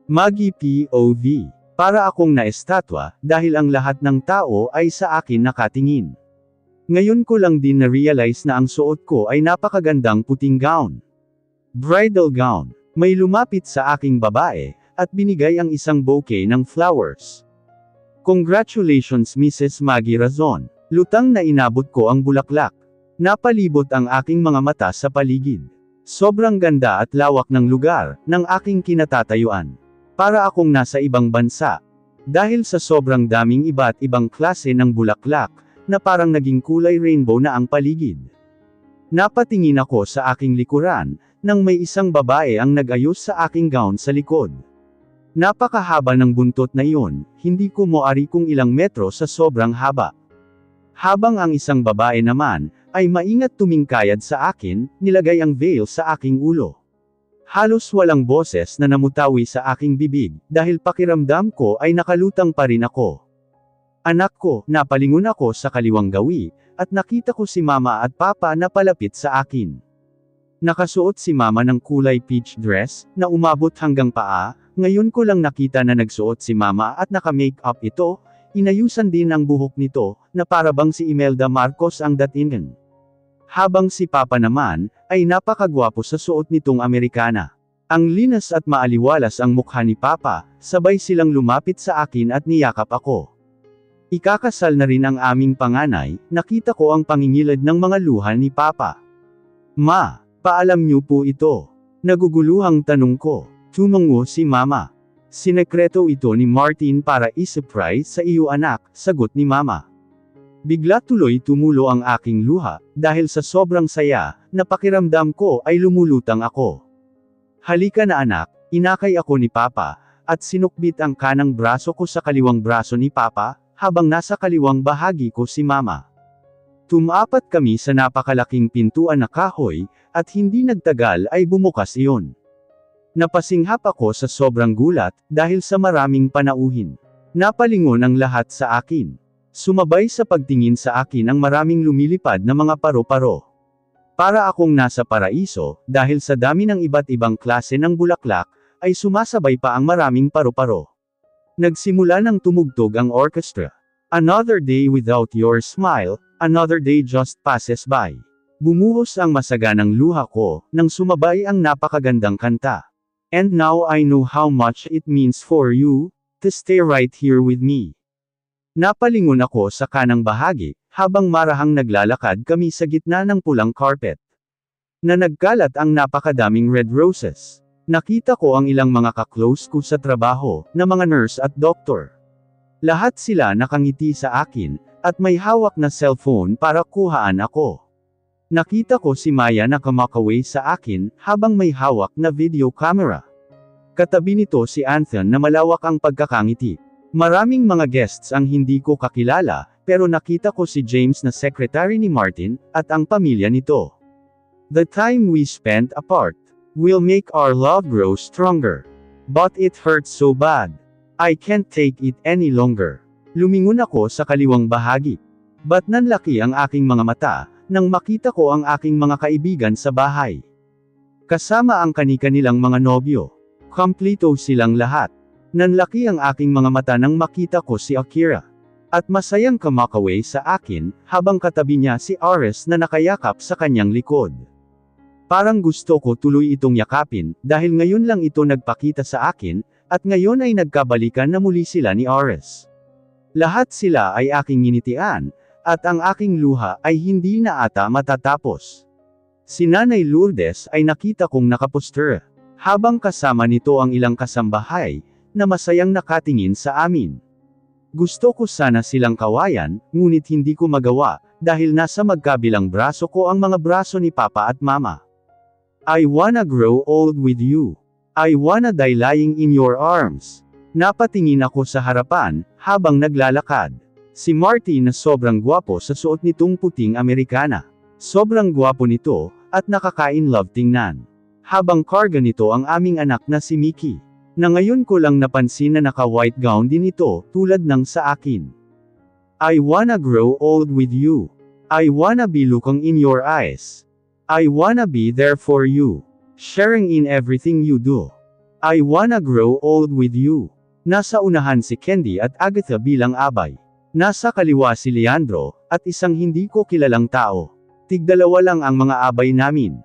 Magi POV. Para akong naestatwa, dahil ang lahat ng tao ay sa akin nakatingin. Ngayon ko lang din na-realize na ang suot ko ay napakagandang puting gown. Bridal gown. May lumapit sa aking babae, at binigay ang isang bouquet ng flowers. Congratulations Mrs. Maggie Razon. Lutang na inabot ko ang bulaklak. Napalibot ang aking mga mata sa paligid. Sobrang ganda at lawak ng lugar, ng aking kinatatayuan. Para akong nasa ibang bansa. Dahil sa sobrang daming iba't ibang klase ng bulaklak, na parang naging kulay rainbow na ang paligid. Napatingin ako sa aking likuran, nang may isang babae ang nag-ayos sa aking gown sa likod. Napakahaba ng buntot na iyon, hindi ko moari kung ilang metro sa sobrang haba. Habang ang isang babae naman, ay maingat tumingkayad sa akin, nilagay ang veil sa aking ulo. Halos walang boses na namutawi sa aking bibig, dahil pakiramdam ko ay nakalutang pa rin ako. Anak ko, napalingon ako sa kaliwang gawi, at nakita ko si mama at papa na palapit sa akin. Nakasuot si mama ng kulay peach dress, na umabot hanggang paa, ngayon ko lang nakita na nagsuot si mama at naka-makeup ito, inayusan din ang buhok nito, na parabang si Imelda Marcos ang datingan. Habang si Papa naman, ay napakagwapo sa suot nitong Amerikana. Ang linas at maaliwalas ang mukha ni Papa, sabay silang lumapit sa akin at niyakap ako. Ikakasal na rin ang aming panganay, nakita ko ang pangingilad ng mga luha ni Papa. Ma, paalam niyo po ito. Naguguluhang tanong ko. Tumango si Mama. Sinekreto ito ni Martin para i-surprise sa iyo anak, sagot ni Mama. Bigla tuloy tumulo ang aking luha, dahil sa sobrang saya, na pakiramdam ko ay lumulutang ako. Halika na anak, inakay ako ni Papa, at sinukbit ang kanang braso ko sa kaliwang braso ni Papa, habang nasa kaliwang bahagi ko si Mama. Tumapat kami sa napakalaking pintuan na kahoy, at hindi nagtagal ay bumukas iyon. Napasinghap ako sa sobrang gulat, dahil sa maraming panauhin. Napalingon ang lahat sa akin. Sumabay sa pagtingin sa akin ang maraming lumilipad na mga paro-paro. Para akong nasa paraiso, dahil sa dami ng iba't ibang klase ng bulaklak, ay sumasabay pa ang maraming paro-paro. Nagsimula ng tumugtog ang orchestra. Another day without your smile, another day just passes by. Bumuhos ang masaganang luha ko, nang sumabay ang napakagandang kanta. And now I know how much it means for you, to stay right here with me. Napalingon ako sa kanang bahagi, habang marahang naglalakad kami sa gitna ng pulang carpet. Na nagkalat ang napakadaming red roses. Nakita ko ang ilang mga ka-close ko sa trabaho, na mga nurse at doktor. Lahat sila nakangiti sa akin, at may hawak na cellphone para kuhaan ako. Nakita ko si Maya na kumakaway sa akin, habang may hawak na video camera. Katabi nito si Anthony na malawak ang pagkakangiti. Maraming mga guests ang hindi ko kakilala, pero nakita ko si James na secretary ni Martin, at ang pamilya nito. The time we spent apart will make our love grow stronger. But it hurts so bad. I can't take it any longer. Lumingon ako sa kaliwang bahagi. But nanlaki ang aking mga mata, nang makita ko ang aking mga kaibigan sa bahay. Kasama ang kani-kanilang mga nobyo. Kompleto silang lahat. Nanlaki ang aking mga mata nang makita ko si Akira. At masayang kumakaway sa akin, habang katabi niya si Ares na nakayakap sa kanyang likod. Parang gusto ko tuloy itong yakapin, dahil ngayon lang ito nagpakita sa akin, at ngayon ay nagkabalikan na muli sila ni Ares. Lahat sila ay aking nginitian, at ang aking luha ay hindi na ata matatapos. Si Nanay Lourdes ay nakita kong nakaposter, habang kasama nito ang ilang kasambahay, na masayang nakatingin sa amin. Gusto ko sana silang kawayan, ngunit hindi ko magawa, dahil nasa magkabilang braso ko ang mga braso ni Papa at Mama. I wanna grow old with you. I wanna die lying in your arms. Napatingin ako sa harapan, habang naglalakad. Si Marty na sobrang gwapo sa suot nitong puting Amerikana. Sobrang gwapo nito, at nakakain-love tingnan. Habang karga nito ang aming anak na si Mickey. Na ngayon ko lang napansin na naka-white gown din ito, tulad ng sa akin. I wanna grow old with you. I wanna be looking in your eyes. I wanna be there for you. Sharing in everything you do. I wanna grow old with you. Nasa unahan si Candy at Agatha bilang abay. Nasa kaliwa si Leandro, at isang hindi ko kilalang tao. Tigdalawa lang ang mga abay namin.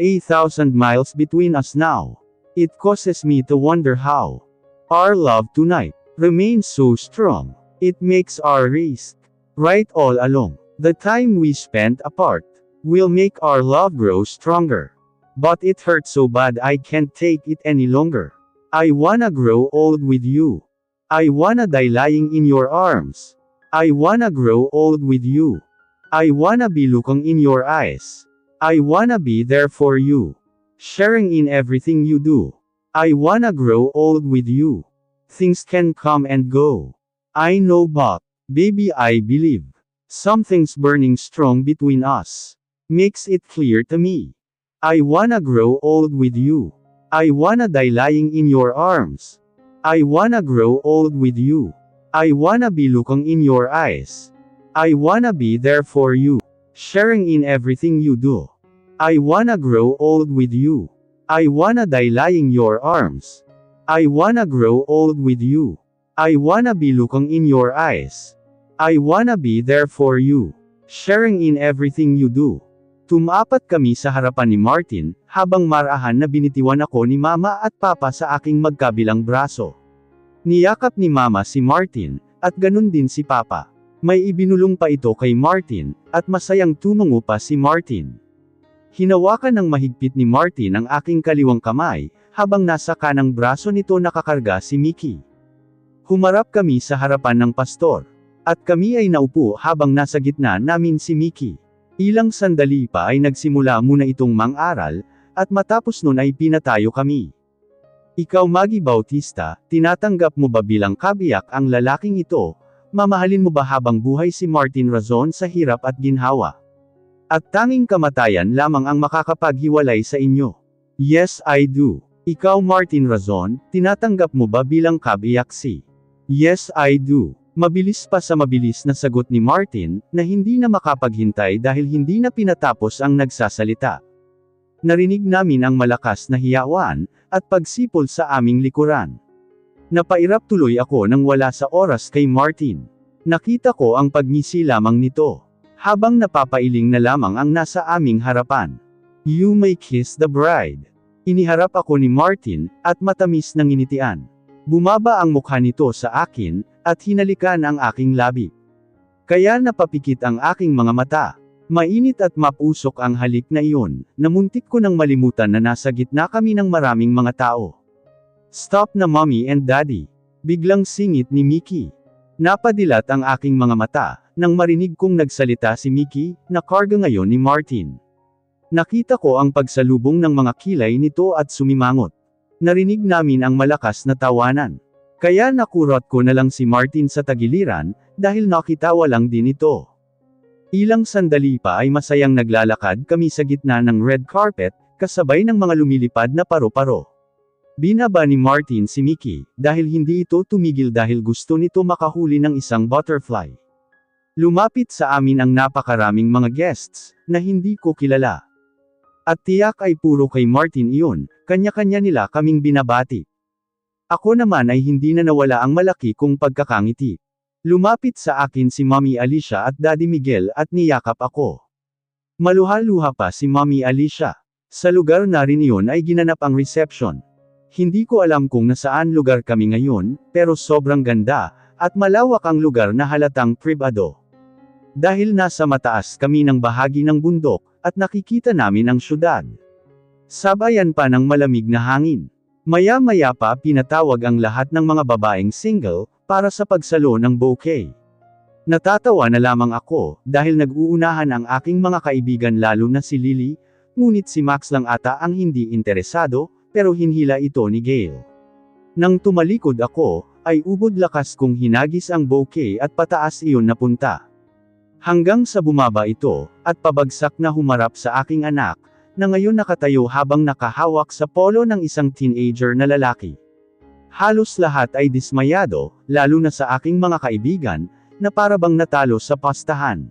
8,000 miles between us now. It causes me to wonder how our love tonight remains so strong. It makes our risk right all along. The time we spent apart will make our love grow stronger. But it hurts so bad I can't take it any longer. I wanna grow old with you. I wanna die lying in your arms. I wanna grow old with you. I wanna be looking in your eyes. I wanna be there for you, sharing in everything you do. I wanna grow old with you. Things can come and go. I know, but, baby, I believe something's burning strong between us. Makes it clear to me. I wanna grow old with you. I wanna die lying in your arms. I wanna grow old with you. I wanna be looking in your eyes. I wanna be there for you, sharing in everything you do. I wanna grow old with you. I wanna die lying in your arms. I wanna grow old with you. I wanna be looking in your eyes. I wanna be there for you, sharing in everything you do. Tumapat kami sa harapan ni Martin, habang marahan na binitiwan ako ni Mama at Papa sa aking magkabilang braso. Niyakap ni Mama si Martin, at ganun din si Papa. May ibinulong pa ito kay Martin, at masayang tumungo pa si Martin. Hinawakan ng mahigpit ni Martin ang aking kaliwang kamay, habang nasa kanang braso nito nakakarga si Mickey. Humarap kami sa harapan ng pastor. At kami ay naupo habang nasa gitna namin si Mickey. Ilang sandali pa ay nagsimula muna itong mang-aral, at matapos nun ay pinatayo kami. Ikaw Maggie Bautista, tinatanggap mo ba bilang kabiyak ang lalaking ito? Mamahalin mo ba habang buhay si Martin Razon sa hirap at ginhawa? At tanging kamatayan lamang ang makakapaghiwalay sa inyo. Yes, I do. Ikaw Martin Razon, tinatanggap mo ba bilang kabiyak si? Yes, I do. Mabilis pa sa mabilis na sagot ni Martin, na hindi na makapaghintay dahil hindi na pinatapos ang nagsasalita. Narinig namin ang malakas na hiyawaan, at pagsipol sa aming likuran. Napairap tuloy ako nang wala sa oras kay Martin. Nakita ko ang pagngisi lamang nito. Habang napapailing na lamang ang nasa aming harapan. You may kiss the bride. Iniharap ako ni Martin, at matamis na nginitian. Bumaba ang mukha nito sa akin, at hinalikan ang aking labi. Kaya napapikit ang aking mga mata. Mainit at mapusok ang halik na iyon, na muntik ko nang malimutan na nasa gitna kami ng maraming mga tao. Stop na Mommy and Daddy. Biglang singit ni Mickey. Napadilat ang aking mga mata, nang marinig kong nagsalita si Mickey, na karga ngayon ni Martin. Nakita ko ang pagsalubong ng mga kilay nito at sumimangot. Narinig namin ang malakas na tawanan. Kaya nakurot ko na lang si Martin sa tagiliran, dahil nakitawa lang din ito. Ilang sandali pa ay masayang naglalakad kami sa gitna ng red carpet, kasabay ng mga lumilipad na paro-paro. Binaba ni Martin si Mickey, dahil hindi ito tumigil dahil gusto nito makahuli ng isang butterfly. Lumapit sa amin ang napakaraming mga guests, na hindi ko kilala. At tiyak ay puro kay Martin iyon, kanya-kanya nila kaming binabati. Ako naman ay hindi na nawala ang malaki kong pagkakangiti. Lumapit sa akin si Mommy Alicia at Daddy Miguel at niyakap ako. Maluha-luha pa si Mommy Alicia. Sa lugar na rin iyon ay ginanap ang reception. Hindi ko alam kung nasaan lugar kami ngayon, pero sobrang ganda, at malawak ang lugar na halatang pribado. Dahil nasa mataas kami ng bahagi ng bundok, at nakikita namin ang syudad. Sabayan pa ng malamig na hangin. Maya-maya pa pinatawag ang lahat ng mga babaeng single, para sa pagsalo ng bouquet. Natatawa na lamang ako, dahil nag-uunahan ang aking mga kaibigan lalo na si Lily, ngunit si Max lang ata ang hindi interesado, pero hinhila ito ni Gail. Nang tumalikod ako, ay ubod lakas kong hinagis ang bouquet at pataas iyon napunta. Hanggang sa bumaba ito, at pabagsak na humarap sa aking anak, na ngayon nakatayo habang nakahawak sa polo ng isang teenager na lalaki. Halos lahat ay dismayado, lalo na sa aking mga kaibigan, na para bang natalo sa pastahan.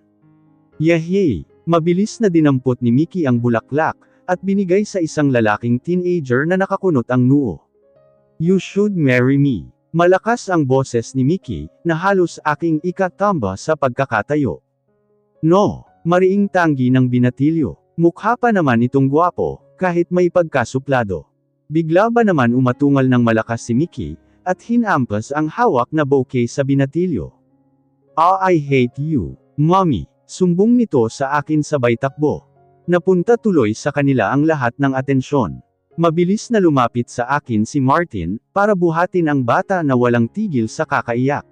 Yehey! Mabilis na dinampot ni Mickey ang bulaklak, at binigay sa isang lalaking teenager na nakakunot ang noo. You should marry me. Malakas ang boses ni Mickey, na halos aking ikatamba sa pagkakatayo. No, mariing tanggi ng binatilyo. Mukha pa naman itong gwapo, kahit may pagkasuplado. Bigla ba naman umatungal ng malakas si Mickey, at hinampas ang hawak na bouquet sa binatilyo. Oh, I hate you, mommy. Sumbong nito sa akin sabay takbo. Napunta tuloy sa kanila ang lahat ng atensyon. Mabilis na lumapit sa akin si Martin, para buhatin ang bata na walang tigil sa kakaiyak.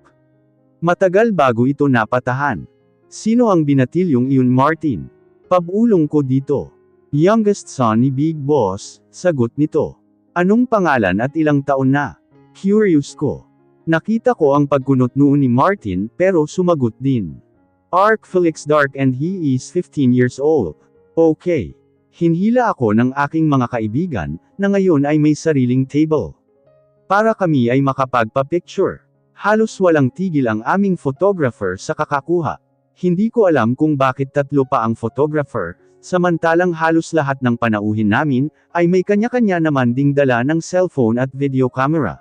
Matagal bago ito napatahan. Sino ang binatilyong iyon, Martin? Pabulong ko dito. Youngest son ni Big Boss, sagot nito. Anong pangalan at ilang taon na? Curious ko. Nakita ko ang pagkunot noon ni Martin, pero sumagot din. Ark Felix Dark and he is 15 years old. Okay. Hinhila ako ng aking mga kaibigan, na ngayon ay may sariling table. Para kami ay makapagpa-picture. Halos walang tigil ang aming photographer sa kakakuha. Hindi ko alam kung bakit tatlo pa ang photographer, samantalang halos lahat ng panauhin namin, ay may kanya-kanya naman ding dala ng cellphone at video camera.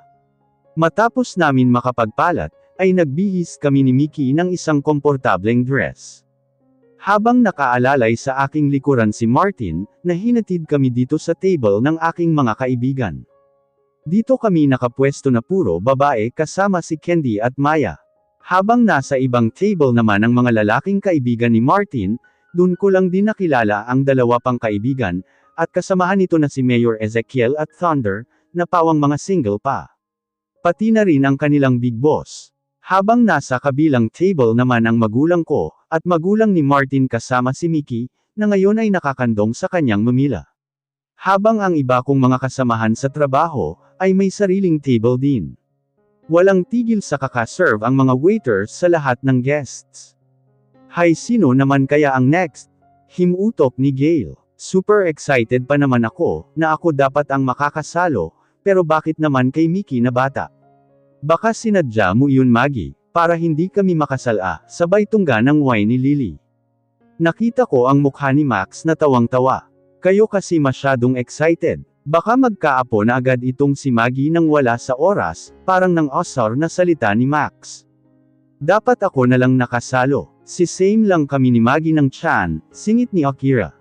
Matapos namin makapagpalat, ay nagbihis kami ni Mickey ng isang komportableng dress. Habang nakaalalay sa aking likuran si Martin, na hinatid kami dito sa table ng aking mga kaibigan. Dito kami nakapwesto na puro babae kasama si Candy at Maya. Habang nasa ibang table naman ang mga lalaking kaibigan ni Martin, dun ko lang din nakilala ang dalawa pang kaibigan, at kasamahan nito na si Mayor Ezekiel at Thunder, na pawang mga single pa. Pati na rin ang kanilang big boss. Habang nasa kabilang table naman ang magulang ko, at magulang ni Martin kasama si Mickey, na ngayon ay nakakandong sa kanyang mamila. Habang ang iba kong mga kasamahan sa trabaho, ay may sariling table din. Walang tigil sa kakaserve ang mga waiters sa lahat ng guests. Hay, sino naman kaya ang next? Himutok ni Gail. Super excited pa naman ako, na ako dapat ang makakasalo, pero bakit naman kay Mickey na bata? Baka sinadya mo iyon, Maggie, para hindi kami makasala, sabay tungga ng wine ni Lily. Nakita ko ang mukha ni Max na tawang-tawa. Kayo kasi masyadong excited. Baka magkaapo na agad itong si Maggie nang wala sa oras, parang nang osar na salita ni Max. Dapat ako na lang nakasalo. Si same lang kami ni Maggie ng tiyan, singit ni Akira.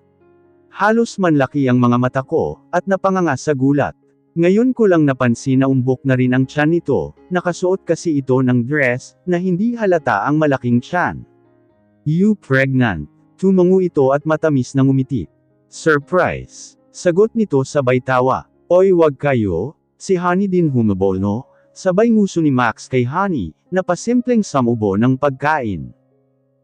Halos manlaki ang mga mata ko, at napanganga sa gulat. Ngayon ko lang napansin na umbok na rin ang tiyan nito, nakasuot kasi ito ng dress, na hindi halata ang malaking tiyan. You pregnant? Tumango ito at matamis na ngumiti. Surprise! Sagot nito sabay tawa. Oy, wag kayo, si Honey din humabol, no? Sabay nguso ni Max kay Honey, na pasimpleng samubo ng pagkain.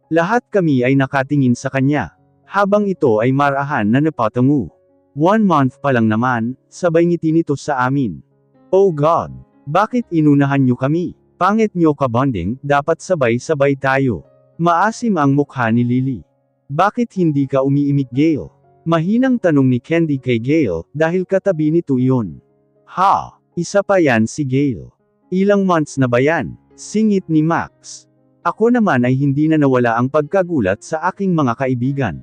Lahat kami ay nakatingin sa kanya, habang ito ay marahan na napatangu. 1 month pa lang naman, sabay ngiti nito sa amin. Oh God! Bakit inunahan nyo kami? Pangit nyo ka-bonding, dapat sabay-sabay tayo. Maasim ang mukha ni Lily. Bakit hindi ka umiimik, Gail? Mahinang tanong ni Candy kay Gail, dahil katabi nito iyon. Ha! Isa pa yan si Gail. Ilang months na ba yan? Singit ni Max. Ako naman ay hindi na nawala ang pagkagulat sa aking mga kaibigan.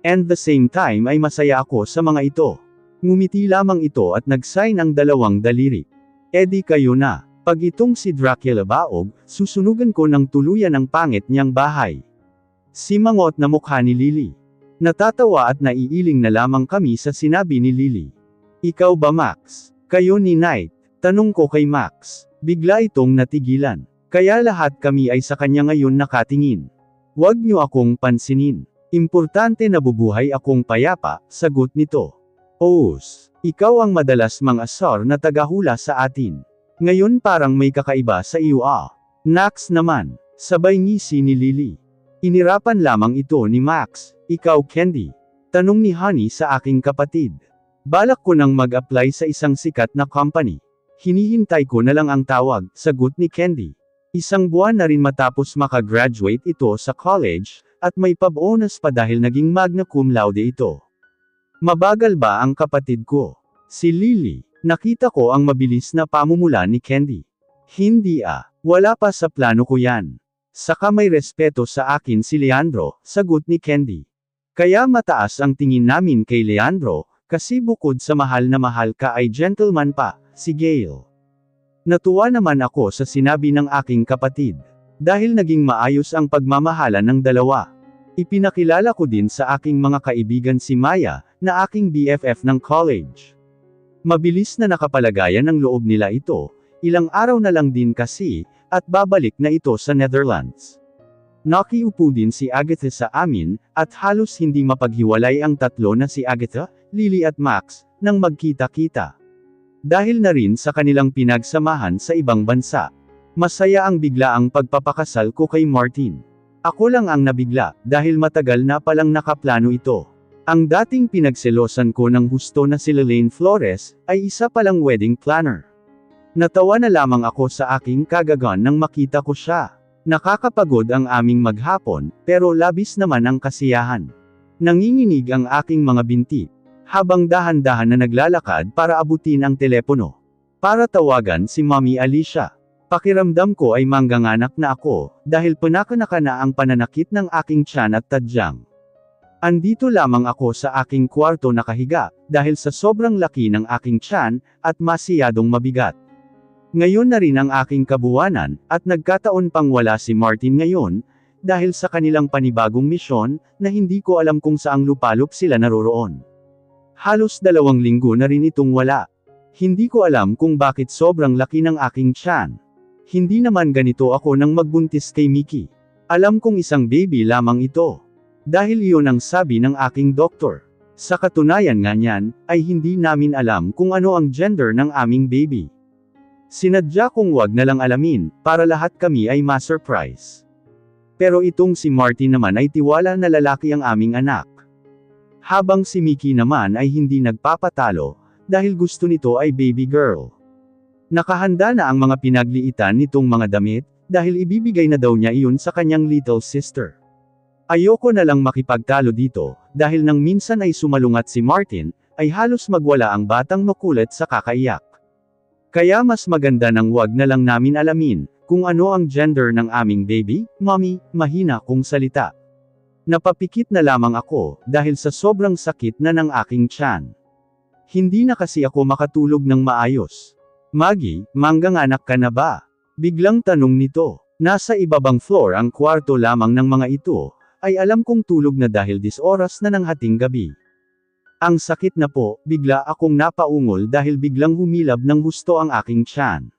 And the same time ay masaya ako sa mga ito. Ngumiti lamang ito at nag-sign ang dalawang daliri. Edi kayo na. Pag itong si Dracula baog, susunugan ko ng tuluyan ang pangit niyang bahay. Simangot na mukha ni Lily. Natatawa at naiiling na lamang kami sa sinabi ni Lily. Ikaw ba, Max? Kayo ni Knight? Tanong ko kay Max. Bigla itong natigilan. Kaya lahat kami ay sa kanya ngayon nakatingin. Huwag niyo akong pansinin. Importante na bubuhay akong payapa, sagot nito. Os, ikaw ang madalas mang-asar na tagahula sa atin. Ngayon parang may kakaiba sa iyo Nax naman, sabay ngisi ni Lily. Inirapan lamang ito ni Max. Ikaw, Candy? Tanong ni Honey sa aking kapatid. Balak ko nang mag-apply sa isang sikat na company. Hinihintay ko na lang ang tawag, sagot ni Candy. 1 buwan na rin matapos makagraduate ito sa college, at may pab-bonus pa dahil naging magna cum laude ito. Mabagal ba ang kapatid ko? Si Lily. Nakita ko ang mabilis na pamumula ni Candy. Hindi wala pa sa plano ko yan. Saka may respeto sa akin si Leandro, sagot ni Candy. Kaya mataas ang tingin namin kay Leandro, kasi bukod sa mahal na mahal ka ay gentleman pa, si Gail. Natuwa naman ako sa sinabi ng aking kapatid. Dahil naging maayos ang pagmamahalan ng dalawa. Ipinakilala ko din sa aking mga kaibigan si Maya, na aking BFF ng college. Mabilis na nakapalagayan ng loob nila ito, ilang araw na lang din kasi, at babalik na ito sa Netherlands. Nakiupo din si Agatha sa amin, at halos hindi mapaghiwalay ang tatlo na si Agatha, Lily at Max, nang magkita-kita. Dahil na rin sa kanilang pinagsamahan sa ibang bansa. Masaya ang biglaang pagpapakasal ko kay Martin. Ako lang ang nabigla, dahil matagal na palang nakaplano ito. Ang dating pinagselosan ko ng husto na si Lelaine Flores, ay isa palang wedding planner. Natawa na lamang ako sa aking kagagan nang makita ko siya. Nakakapagod ang aming maghapon, pero labis naman ang kasiyahan. Nanginginig ang aking mga binti, habang dahan-dahan na naglalakad para abutin ang telepono. Para tawagan si Mommy Alicia. Pakiramdam ko ay mangganganak na ako, dahil panakanaka na ang pananakit ng aking tiyan at tadyang. Andito lamang ako sa aking kwarto nakahiga, dahil sa sobrang laki ng aking tiyan, at masyadong mabigat. Ngayon na rin ang aking kabuwanan, at nagkataon pang wala si Martin ngayon, dahil sa kanilang panibagong misyon, na hindi ko alam kung saang lupalop sila naroroon. Halos 2 linggo na rin itong wala. Hindi ko alam kung bakit sobrang laki ng aking tiyan. Hindi naman ganito ako nang magbuntis kay Mickey. Alam kong isang baby lamang ito. Dahil iyon ang sabi ng aking doktor. Sa katunayan nga niyan, ay hindi namin alam kung ano ang gender ng aming baby. Sinadya kong wag na lang alamin, para lahat kami ay ma-surprise. Pero itong si Martin naman ay tiwala na lalaki ang aming anak. Habang si Mickey naman ay hindi nagpapatalo, dahil gusto nito ay baby girl. Nakahanda na ang mga pinagliitan nitong mga damit, dahil ibibigay na daw niya iyon sa kanyang little sister. Ayoko na lang makipagtalo dito, dahil nang minsan ay sumalungat si Martin, ay halos magwala ang batang makulit sa kakaiyak. Kaya mas maganda nang wag na lang namin alamin, kung ano ang gender ng aming baby, Mommy, mahina kong salita. Napapikit na lamang ako, dahil sa sobrang sakit na ng aking tiyan. Hindi na kasi ako makatulog ng maayos. Maggie, mangganganak ka na ba? Biglang tanong nito. Nasa ibabang floor ang kwarto lamang ng mga ito, ay alam kong tulog na dahil 10 oras na ng hating gabi. Ang sakit na po, bigla akong napaungol dahil biglang humilab ng husto ang aking tiyan.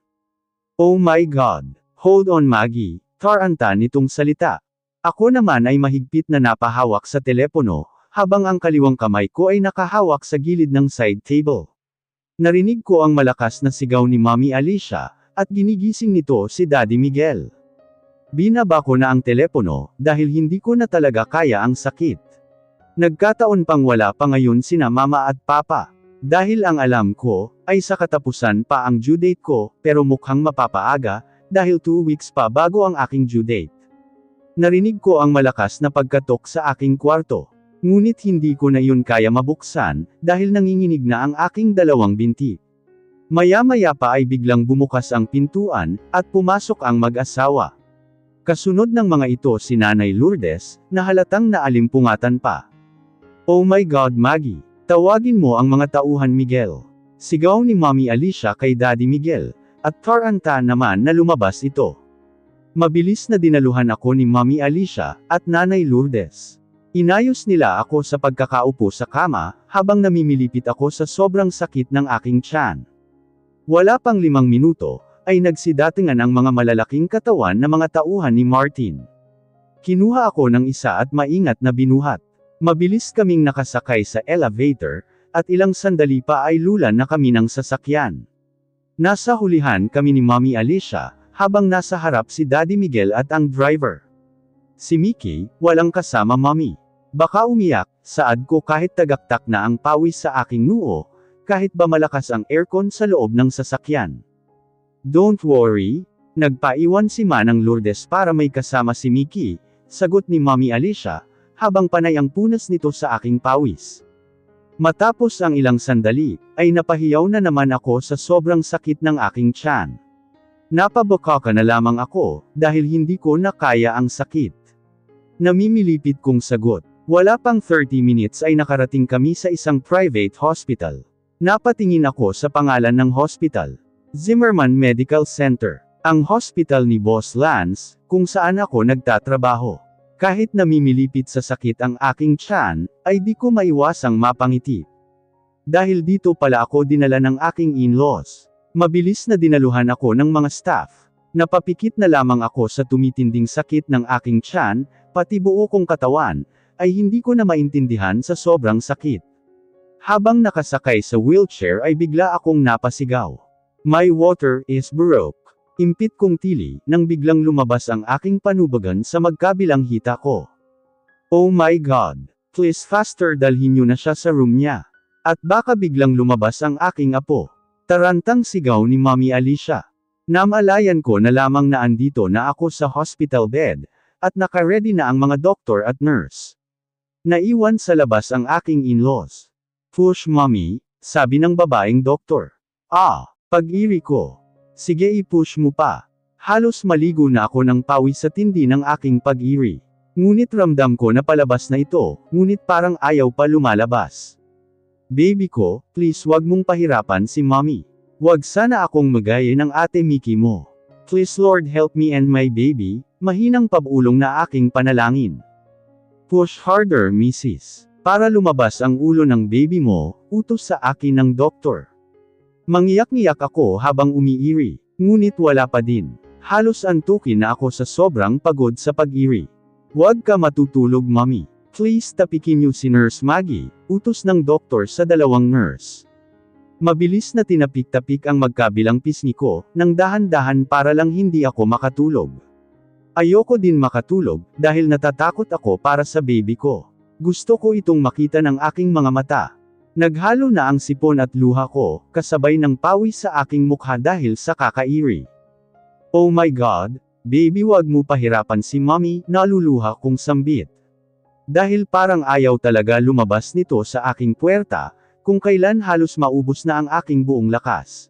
Oh my God! Hold on Maggie, taranta nitong salita. Ako naman ay mahigpit na napahawak sa telepono, habang ang kaliwang kamay ko ay nakahawak sa gilid ng side table. Narinig ko ang malakas na sigaw ni Mommy Alicia, at ginigising nito si Daddy Miguel. Binaba ko na ang telepono, dahil hindi ko na talaga kaya ang sakit. Nagkataon pang wala pa ngayon sina Mama at Papa. Dahil ang alam ko, ay sa katapusan pa ang due date ko, pero mukhang mapapaaga, dahil 2 weeks pa bago ang aking due date. Narinig ko ang malakas na pagkatok sa aking kwarto. Ngunit hindi ko na yun kaya mabuksan, dahil nanginginig na ang aking 2 binti. Maya-maya pa ay biglang bumukas ang pintuan, at pumasok ang mag-asawa. Kasunod ng mga ito si Nanay Lourdes, na halatang naalimpungatan pa. Oh my God Maggie, tawagin mo ang mga tauhan Miguel. Sigaw ni Mommy Alicia kay Daddy Miguel, at taranta naman na lumabas ito. Mabilis na dinaluhan ako ni Mommy Alicia, at Nanay Lourdes. Inayos nila ako sa pagkakaupo sa kama, habang namimilipit ako sa sobrang sakit ng aking tiyan. Wala pang 5 minuto, ay nagsidatingan ang mga malalaking katawan na mga tauhan ni Martin. Kinuha ako ng isa at maingat na binuhat. Mabilis kaming nakasakay sa elevator, at ilang sandali pa ay lulan na kami ng sasakyan. Nasa hulihan kami ni Mommy Alicia, habang nasa harap si Daddy Miguel at ang driver. Si Mickey, walang kasama Mommy. Baka umiyak, saad ko kahit tagaktak na ang pawis sa aking noo, kahit ba malakas ang aircon sa loob ng sasakyan. Don't worry, nagpaiwan si Manang Lourdes para may kasama si Mickey, sagot ni Mommy Alicia, habang panay ang punas nito sa aking pawis. Matapos ang ilang sandali, ay napahiyaw na naman ako sa sobrang sakit ng aking tiyan. Napabakaka na lamang ako, dahil hindi ko na kaya ang sakit. Namimilipit kong sagot. Wala pang 30 minutes ay nakarating kami sa isang private hospital. Napatingin ako sa pangalan ng hospital. Zimmerman Medical Center. Ang hospital ni Boss Lance, kung saan ako nagtatrabaho. Kahit namimilipit sa sakit ang aking tiyan, ay di ko maiwasang mapangiti. Dahil dito pala ako dinala ng aking in-laws. Mabilis na dinaluhan ako ng mga staff. Napapikit na lamang ako sa tumitinding sakit ng aking tiyan, pati buo kong katawan, ay hindi ko na maintindihan sa sobrang sakit. Habang nakasakay sa wheelchair ay bigla akong napasigaw. My water is broke. Impit kong tili, nang biglang lumabas ang aking panubagan sa magkabilang hita ko. Oh my God! Please faster dalhin niyo na siya sa room niya. At baka biglang lumabas ang aking apo. Tarantang sigaw ni Mommy Alicia. Namalayan ko na lamang na andito na ako sa hospital bed, at naka-ready na ang mga doktor at nurse. Naiwan sa labas ang aking in-laws. Push mommy, sabi ng babaeng doktor. Pag-iri ko. Sige i-push mo pa. Halos maligo na ako ng pawis sa tindi ng aking pag-iri. Ngunit ramdam ko na palabas na ito, ngunit parang ayaw pa lumalabas. Baby ko, please wag mong pahirapan si mommy. Wag sana akong magaya ng ate Mickey mo. Please Lord help me and my baby, mahinang pabulong na aking panalangin. Push harder Mrs. Para lumabas ang ulo ng baby mo, utos sa akin ng doktor. Mangiyak-ngiyak ako habang umiiri, ngunit wala pa din. Halos antukin na ako sa sobrang pagod sa pag-iri. Huwag ka matutulog mommy. Please tapikin niyo si Nurse Maggie, utos ng doktor sa dalawang nurse. Mabilis na tinapik-tapik ang magkabilang pisngi ko, nang dahan-dahan para lang hindi ako makatulog. Ayoko din makatulog, dahil natatakot ako para sa baby ko. Gusto ko itong makita ng aking mga mata. Naghalo na ang sipon at luha ko, kasabay ng pawis sa aking mukha dahil sa kakairi. Oh my God, baby wag mo pahirapan si mommy, naluluha kong sambit. Dahil parang ayaw talaga lumabas nito sa aking puwerta, kung kailan halos maubos na ang aking buong lakas.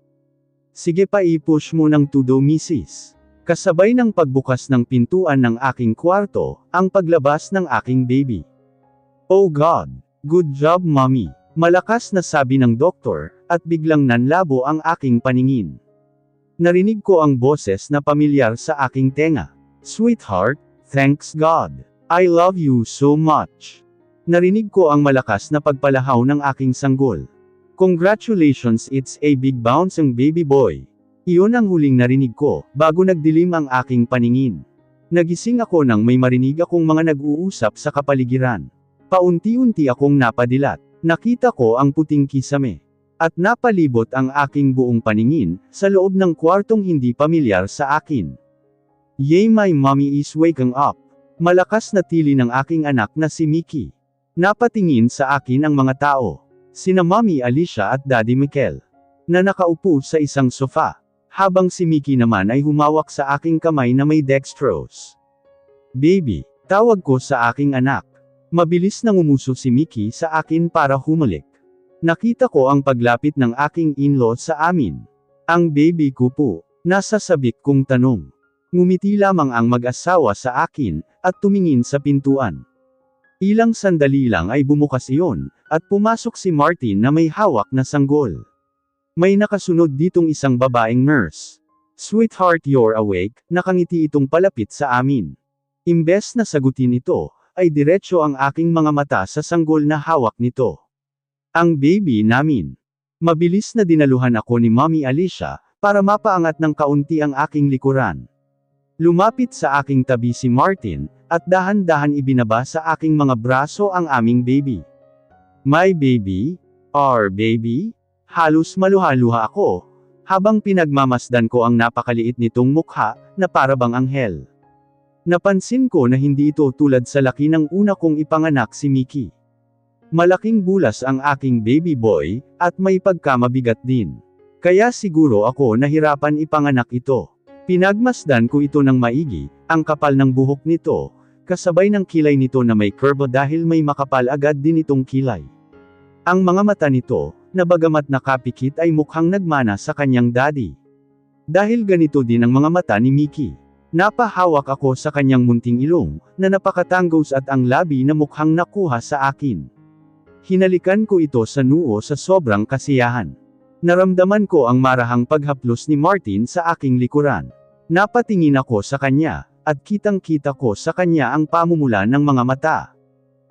Sige pa i-push mo ng tudo Mrs. Kasabay ng pagbukas ng pintuan ng aking kwarto, ang paglabas ng aking baby. Oh God! Good job mommy! Malakas na sabi ng doktor, at biglang nanlabo ang aking paningin. Narinig ko ang boses na pamilyar sa aking tenga. Sweetheart, thanks God. I love you so much. Narinig ko ang malakas na pagpalahaw ng aking sanggol. Congratulations, it's a big bouncing baby boy. Iyon ang huling narinig ko, bago nagdilim ang aking paningin. Nagising ako nang may marinig akong mga nag-uusap sa kapaligiran. Paunti-unti akong napadilat. Nakita ko ang puting kisame. At napalibot ang aking buong paningin, sa loob ng kwartong hindi pamilyar sa akin. Yay, my mommy is waking up. Malakas na tili ng aking anak na si Mickey. Napatingin sa akin ang mga tao. Sina Mommy Alicia at Daddy Mikel. Na nakaupo sa isang sofa. Habang si Mickey naman ay humawak sa aking kamay na may dextrose. Baby, tawag ko sa aking anak. Mabilis nang umuso si Mickey sa akin para humalik. Nakita ko ang paglapit ng aking in-law sa amin. Ang baby ko po, nasa sabik kong tanong. Ngumiti lamang ang mag-asawa sa akin, at tumingin sa pintuan. Ilang sandali lang ay bumukas iyon, at pumasok si Martin na may hawak na sanggol. May nakasunod ditong isang babaeng nurse. Sweetheart, you're awake, nakangiti itong palapit sa amin. Imbes na sagutin ito, ay diretso ang aking mga mata sa sanggol na hawak nito. Ang baby namin. Mabilis na dinaluhan ako ni Mommy Alicia, para mapaangat ng kaunti ang aking likuran. Lumapit sa aking tabi si Martin, at dahan-dahan ibinaba sa aking mga braso ang aming baby. My baby? Our baby? Halos maluha-luha ako, habang pinagmamasdan ko ang napakaliit nitong mukha, na parabang anghel. Napansin ko na hindi ito tulad sa laki ng una kong ipanganak si Mickey. Malaking bulas ang aking baby boy, at may pagkamabigat din. Kaya siguro ako nahirapan ipanganak ito. Pinagmasdan ko ito ng maigi, ang kapal ng buhok nito, kasabay ng kilay nito na may curve dahil may makapal agad din itong kilay. Ang mga mata nito, na bagamat nakapikit ay mukhang nagmana sa kanyang daddy. Dahil ganito din ang mga mata ni Mickey. Napahawak ako sa kanyang munting ilong, na napakatanggos at ang labi na mukhang nakuha sa akin. Hinalikan ko ito sa noo sa sobrang kasiyahan. Naramdaman ko ang marahang paghaplos ni Martin sa aking likuran. Napatingin ako sa kanya, at kitang-kita ko sa kanya ang pamumula ng mga mata.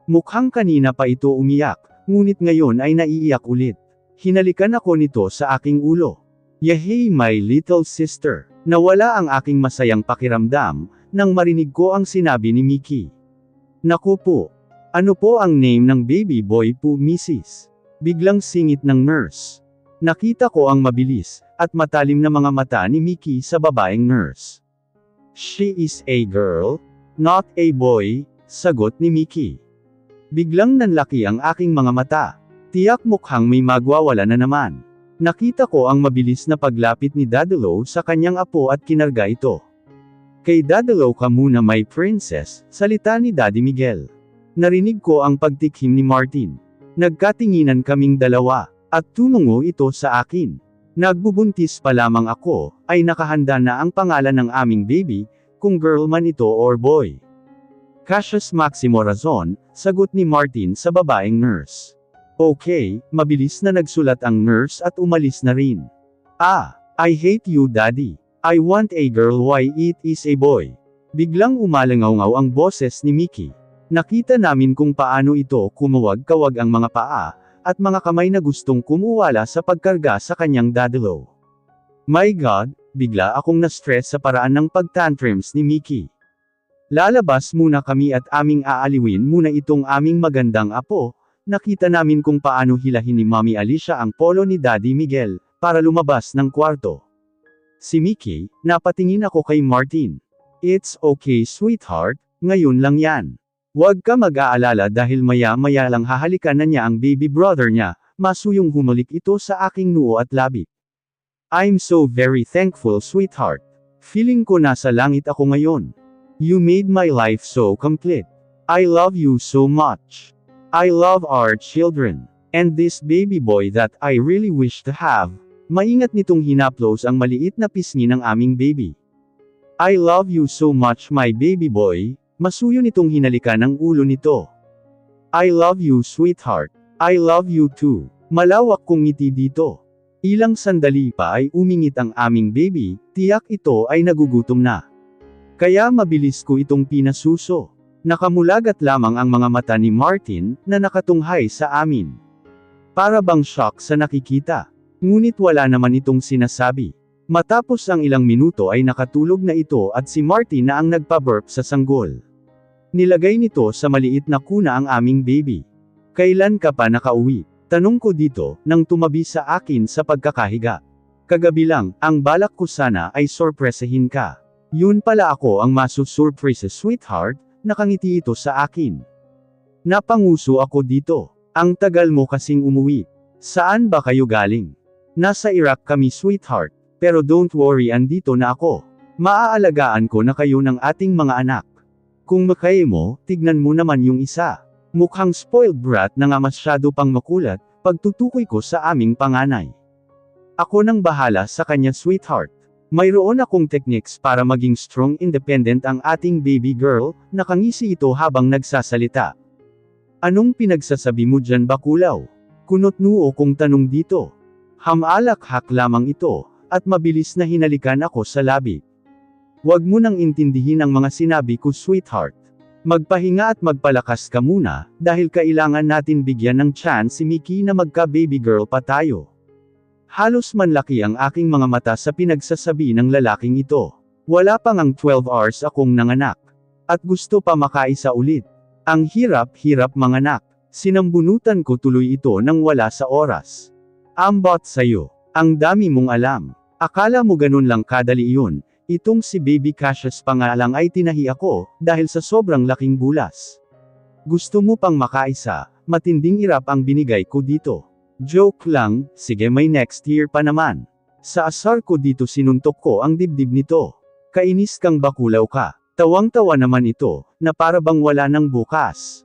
Mukhang kanina pa ito umiyak, ngunit ngayon ay naiiyak ulit. Hinalikan ako nito sa aking ulo. Yehey my little sister. Nawala ang aking masayang pakiramdam, nang marinig ko ang sinabi ni Mickey. Naku po. Ano po ang name ng baby boy po Mrs.? Biglang singit ng nurse. Nakita ko ang mabilis, at matalim na mga mata ni Mickey sa babaeng nurse. She is a girl, not a boy, sagot ni Mickey. Biglang nanlaki ang aking mga mata. Tiyak mukhang may magwawala na naman. Nakita ko ang mabilis na paglapit ni Dadalo sa kanyang apo at kinarga ito. Kay Dadalo ka muna my princess, salita ni Daddy Miguel. Narinig ko ang pagtikhim ni Martin. Nagkatinginan kaming dalawa, at tumungo ito sa akin. Nagbubuntis pa lamang ako, ay nakahanda na ang pangalan ng aming baby, kung girl man ito or boy. Cassius Maximo Razon, sagot ni Martin sa babaeng nurse. Okay, mabilis na nagsulat ang nurse at umalis na rin. I hate you daddy. I want a girl why it is a boy. Biglang umalangaw ang boses ni Mickey. Nakita namin kung paano ito kumuwag-kawag ang mga paa, at mga kamay na gustong kumuwala sa pagkarga sa kanyang Dadalo. My God, bigla akong na-stress sa paraan ng pagtantrums ni Mickey. Lalabas muna kami at aming aaliwin muna itong aming magandang apo. Nakita namin kung paano hilahin ni Mommy Alicia ang polo ni Daddy Miguel, para lumabas ng kwarto. Si Mickey, napatingin ako kay Martin. It's okay sweetheart, ngayon lang yan. Huwag ka mag-aalala dahil maya-maya lang hahalikan na niya ang baby brother niya, masuyong humalik ito sa aking noo at labi. I'm so very thankful sweetheart. Feeling ko nasa langit ako ngayon. You made my life so complete. I love you so much. I love our children. And this baby boy that I really wish to have. Maingat nitong hinaplos ang maliit na pisngi ng aming baby. I love you so much my baby boy. Masuyo nitong hinalikan ang ulo nito. I love you sweetheart. I love you too. Malawak kong ngiti dito. Ilang sandali pa ay umingit ang aming baby, tiyak ito ay nagugutom na. Kaya mabilis ko itong pinasuso. Nakamulagat lamang ang mga mata ni Martin, na nakatunghay sa amin. Para bang shock sa nakikita. Ngunit wala naman itong sinasabi. Matapos ang ilang minuto ay nakatulog na ito at si Martin na ang nagpa-burp sa sanggol. Nilagay nito sa maliit na kuna ang aming baby. Kailan ka pa nakauwi? Tanong ko dito, nang tumabi sa akin sa pagkakahiga. Kagabi lang, ang balak ko sana ay sorpresahin ka. Yun pala ako ang masusurpresa sweetheart. Nakangiti ito sa akin. Napanguso ako dito. Ang tagal mo kasing umuwi. Saan ba kayo galing? Nasa Iraq kami sweetheart. Pero don't worry andito na ako. Maaalagaan ko na kayo ng ating mga anak. Kung makaya mo, tignan mo naman yung isa. Mukhang spoiled brat na nga masyado pang makulat, pagtutukoy ko sa aming panganay. Ako nang bahala sa kanya sweetheart. Mayroon akong techniques para maging strong independent ang ating baby girl, nakangisi ito habang nagsasalita. Anong pinagsasabi mo dyan bakulaw? Kunot-noo kong tanong dito. Hamalakhak lamang ito, at mabilis na hinalikan ako sa labi. Huwag mo nang intindihin ang mga sinabi ko sweetheart. Magpahinga at magpalakas ka muna, dahil kailangan natin bigyan ng chance si Mickey na magka-baby girl pa tayo. Halos manlaki ang aking mga mata sa pinagsasabi ng lalaking ito. Wala pang ang 12 hours akong nanganak. At gusto pa makaisa ulit. Ang hirap-hirap manganak. Sinambunutan ko tuloy ito nang wala sa oras. Ambot sa'yo. Ang dami mong alam. Akala mo ganun lang kadali iyon. Itong si Baby Cassius pa nga lang ay tinahi ako, dahil sa sobrang laking bulas. Gusto mo pang makaisa, matinding irap ang binigay ko dito. Joke lang, sige may next year pa naman. Sa asar ko dito sinuntok ko ang dibdib nito. Kainis kang bakulaw ka. Tawang-tawa naman ito, na para bang wala nang bukas.